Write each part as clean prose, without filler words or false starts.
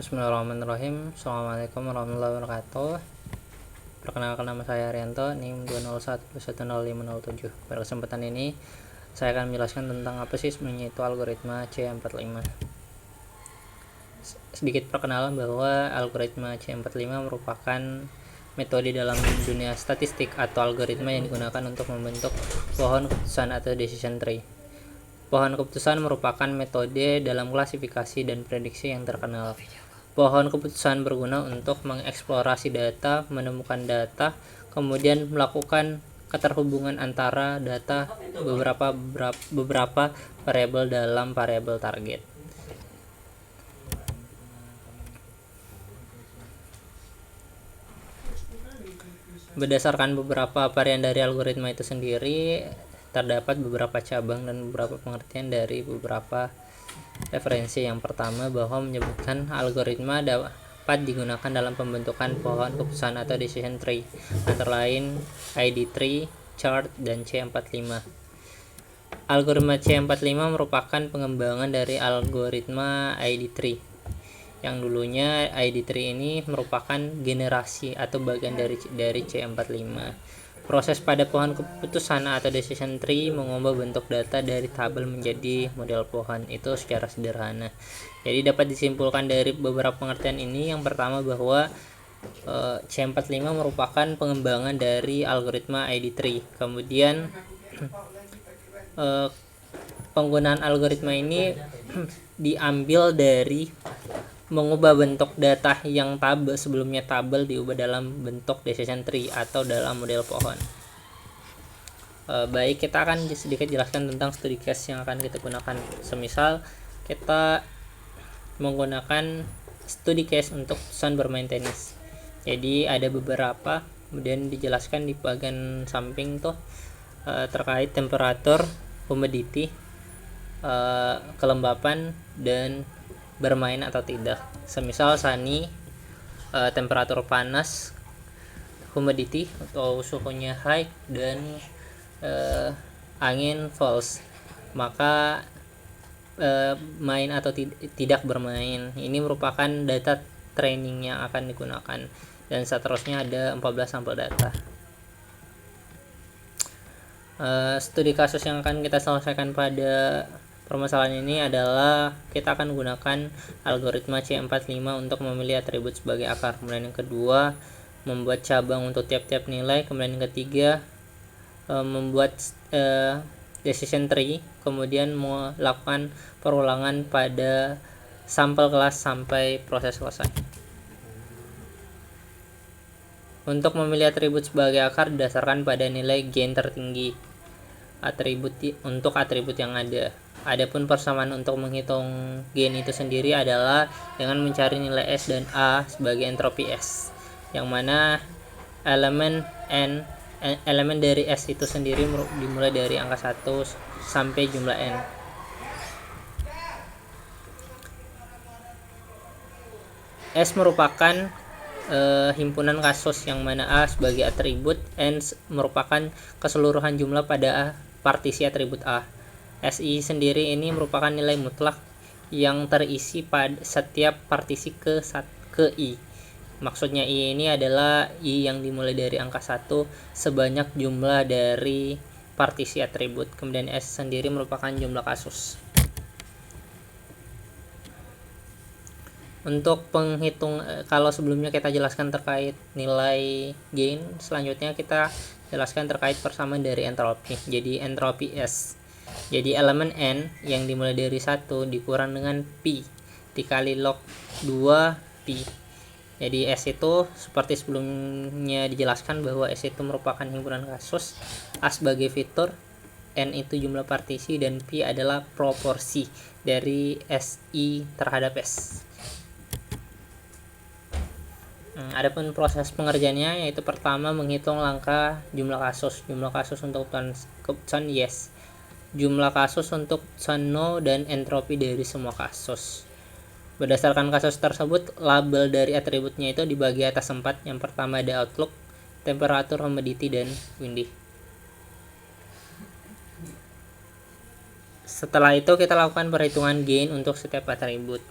Bismillahirrahmanirrahim. Assalamualaikum warahmatullahi wabarakatuh. Perkenalkan, nama saya Arianto, NIM 201210507. Pada kesempatan ini saya akan menjelaskan tentang apa sih sebenarnya itu algoritma C45. Sedikit perkenalan bahwa algoritma C45 merupakan metode dalam dunia statistik atau algoritma yang digunakan untuk membentuk pohon keputusan atau decision tree. Pohon keputusan merupakan metode dalam klasifikasi dan prediksi yang terkenal. Pohon keputusan berguna untuk mengeksplorasi data, menemukan data, kemudian melakukan keterhubungan antara data beberapa variabel dalam variabel target. Berdasarkan beberapa varian dari algoritma itu sendiri, terdapat beberapa cabang dan beberapa pengertian dari beberapa referensi. Yang pertama, bahwa menyebutkan algoritma dapat digunakan dalam pembentukan pohon keputusan atau decision tree, antara lain ID tree, chart, dan C45. Algoritma C45 merupakan pengembangan dari algoritma ID tree, yang dulunya ID tree ini merupakan generasi atau bagian dari C45. Proses pada pohon keputusan atau decision tree mengubah bentuk data dari tabel menjadi model pohon itu secara sederhana. Jadi dapat disimpulkan dari beberapa pengertian ini. Yang pertama, bahwa C45 merupakan pengembangan dari algoritma ID tree. Kemudian penggunaan algoritma ini diambil dari mengubah bentuk data yang sebelumnya tabel diubah dalam bentuk decision tree atau dalam model pohon. Baik, kita akan sedikit jelaskan tentang studi case yang akan kita gunakan. Semisal kita menggunakan studi case untuk keputusan bermain tenis. Jadi ada beberapa, kemudian dijelaskan di bagian samping tuh terkait temperatur, humidity, kelembapan, dan bermain atau tidak. Semisal sunny, temperatur panas, humidity atau suhunya high, dan angin false, maka main atau tidak bermain. Ini merupakan data training yang akan digunakan, dan seterusnya ada 14 sampel data. Studi kasus yang akan kita selesaikan pada permasalahan ini adalah kita akan menggunakan algoritma C45 untuk memilih atribut sebagai akar. Kemudian yang kedua, membuat cabang untuk tiap-tiap nilai. Kemudian yang ketiga, membuat decision tree. Kemudian melakukan perulangan pada sampel kelas sampai proses selesai. Untuk memilih atribut sebagai akar didasarkan pada nilai gain tertinggi untuk atribut yang ada. Adapun persamaan untuk menghitung gain itu sendiri adalah dengan mencari nilai S dan A sebagai entropi S, yang mana elemen dari S itu sendiri dimulai dari angka 1 sampai jumlah N. S merupakan himpunan kasus, yang mana A sebagai atribut, N merupakan keseluruhan jumlah pada partisi atribut A. SI sendiri ini merupakan nilai mutlak yang terisi pada setiap partisi ke I. Maksudnya I ini adalah I yang dimulai dari angka 1 sebanyak jumlah dari partisi atribut. Kemudian S sendiri merupakan jumlah kasus. Untuk penghitung, kalau sebelumnya kita jelaskan terkait nilai gain, selanjutnya kita jelaskan terkait persamaan dari entropi. Jadi entropi S, jadi elemen N yang dimulai dari 1 dikurang dengan Pi dikali log 2 Pi. Jadi S itu seperti sebelumnya dijelaskan bahwa S itu merupakan himpunan kasus, A sebagai fitur, N itu jumlah partisi, dan Pi adalah proporsi dari SI terhadap S. Adapun proses pengerjaannya, yaitu pertama menghitung langkah jumlah kasus. Jumlah kasus untuk keputusan yes, jumlah kasus untuk keputusan no, dan entropi dari semua kasus. Berdasarkan kasus tersebut, label dari atributnya itu dibagi atas 4. Yang pertama ada outlook, temperatur, humidity, dan windy. Setelah itu kita lakukan perhitungan gain untuk setiap atribut.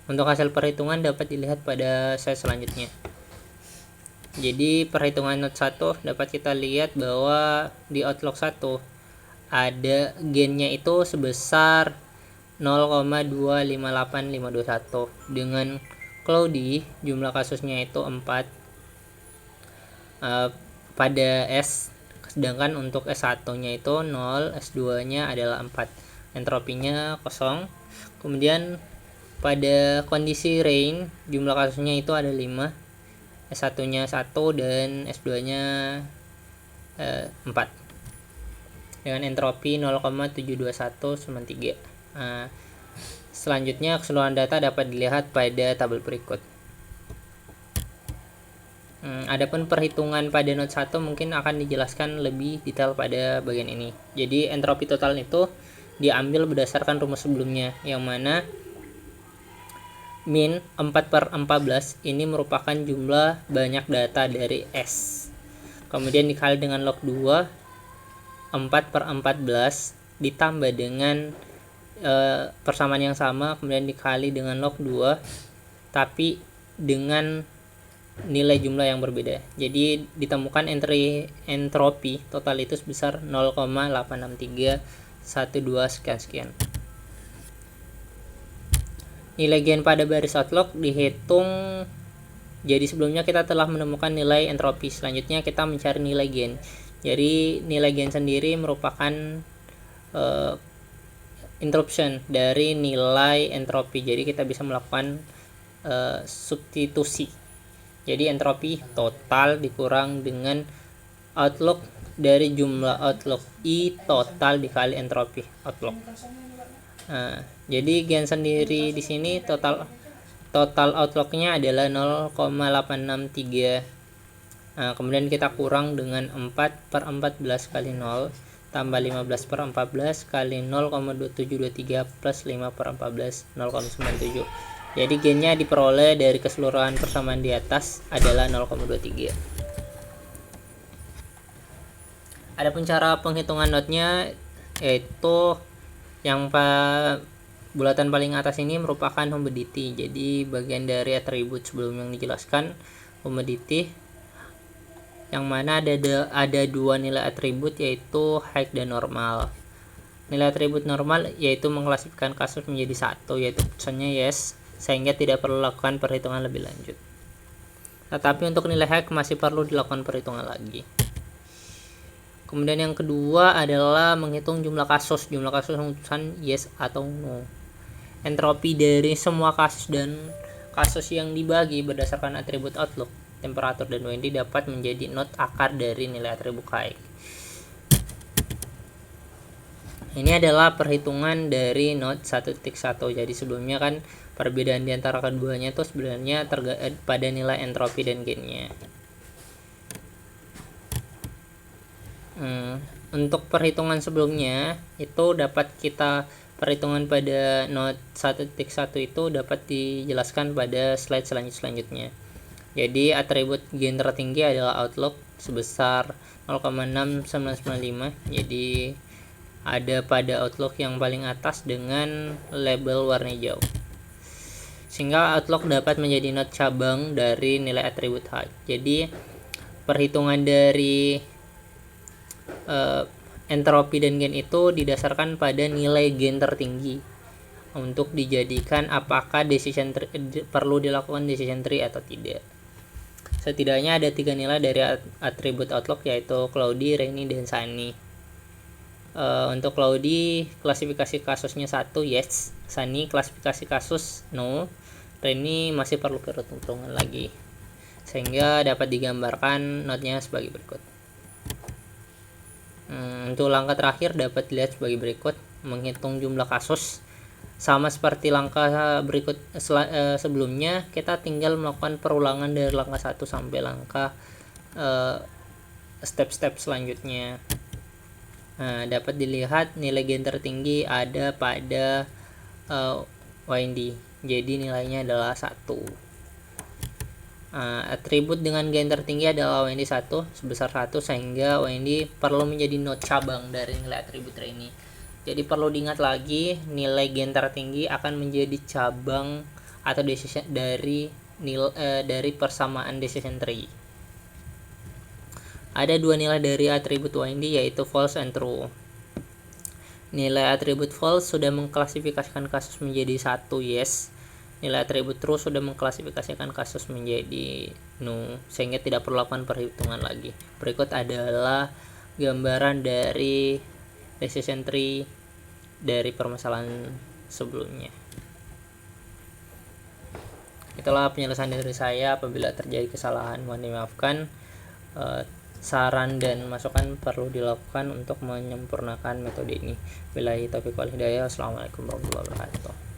Untuk hasil perhitungan dapat dilihat pada slide selanjutnya. Jadi perhitungan Note 1 dapat kita lihat bahwa di Outlook 1 ada gainnya itu sebesar 0,258521 dengan Cloudy jumlah kasusnya itu 4 pada S, sedangkan untuk S1 nya itu 0, S2 nya adalah 4, entropinya kosong. Kemudian pada kondisi rain jumlah kasusnya itu ada 5, S1 nya 1 dan S2 nya 4 dengan entropi 0,721 sama 3. Selanjutnya keseluruhan data dapat dilihat pada tabel berikut. Adapun perhitungan pada Note 1 mungkin akan dijelaskan lebih detail pada bagian ini. Jadi entropi total itu diambil berdasarkan rumus sebelumnya, yang mana min 4/14 ini merupakan jumlah banyak data dari S. Kemudian dikali dengan log 2, 4/14 ditambah dengan persamaan yang sama, kemudian dikali dengan log 2 tapi dengan nilai jumlah yang berbeda. Jadi ditemukan entropi total itu sebesar 0,86312 sekian. Nilai gain pada baris Outlook dihitung. Jadi sebelumnya kita telah menemukan nilai entropi. Selanjutnya kita mencari nilai gain. Jadi nilai gain sendiri merupakan interruption dari nilai entropi. Jadi kita bisa melakukan substitusi. Jadi entropi total dikurang dengan Outlook dari jumlah Outlook I total dikali entropi Outlook. Jadi gain sendiri di sini total Outlooknya adalah 0,863. Kemudian kita kurang dengan 4/14 kali 0 tambah 15/14 kali 0,2723 plus 5/14 0,97. Jadi gainnya diperoleh dari keseluruhan persamaan di atas adalah 0,23. Adapun cara penghitungan notnya yaitu yang bulatan paling atas ini merupakan humidity. Jadi bagian dari atribut sebelum yang dijelaskan, humidity, yang mana ada dua nilai atribut yaitu height dan normal. Nilai atribut normal yaitu mengklasifikasikan kasus menjadi satu, yaitu putusannya yes, sehingga tidak perlu lakukan perhitungan lebih lanjut. Tetapi untuk nilai height masih perlu dilakukan perhitungan lagi. Kemudian yang kedua adalah menghitung jumlah kasus putusan yes atau no. Entropi dari semua kasus dan kasus yang dibagi berdasarkan atribut Outlook, temperatur, dan WND dapat menjadi not akar dari nilai atribut height. Ini adalah perhitungan dari Note 1.1. Jadi sebelumnya kan perbedaan di antara keduanya itu sebenarnya pada nilai entropi dan gainnya. Untuk perhitungan sebelumnya itu dapat kita perhitungan pada Note 1.1 itu dapat dijelaskan pada slide selanjutnya. Jadi atribut gain tertinggi adalah Outlook sebesar 0,6995. Jadi ada pada Outlook yang paling atas dengan label warna hijau, sehingga Outlook dapat menjadi not cabang dari nilai atribut height. Jadi perhitungan dari entropi dan gain itu didasarkan pada nilai gain tertinggi untuk dijadikan apakah perlu dilakukan decision tree atau tidak. Setidaknya ada 3 nilai dari atribut Outlook, yaitu cloudy, rainy, dan sunny. Untuk cloudy klasifikasi kasusnya 1 yes, sunny klasifikasi kasus no, rainy masih perlu perhitungan lagi, sehingga dapat digambarkan notnya sebagai berikut. Untuk langkah terakhir dapat dilihat sebagai berikut. Menghitung jumlah kasus sama seperti langkah berikut sebelumnya, kita tinggal melakukan perulangan dari langkah 1 sampai langkah step-step selanjutnya. Dapat dilihat nilai gain tertinggi ada pada WND, jadi nilainya adalah 1. Atribut dengan gain tertinggi adalah WND 1 sebesar 1, sehingga WND perlu menjadi not cabang dari nilai atribut ini. Jadi perlu diingat lagi, nilai gain tertinggi akan menjadi cabang atau decision dari persamaan decision tree. Ada dua nilai dari atribut Windy, yaitu false and true. Nilai atribut false sudah mengklasifikasikan kasus menjadi 1 yes. Nilai atribut true sudah mengklasifikasikan kasus menjadi no, sehingga tidak perlu lakukan perhitungan lagi. Berikut adalah gambaran dari decision tree dari permasalahan sebelumnya. Itulah penjelasan dari saya. Apabila terjadi kesalahan mohon dimaafkan. Saran dan masukan perlu dilakukan untuk menyempurnakan metode ini. Billahi taufiq wal hidayah. Assalamualaikum warahmatullahi wabarakatuh.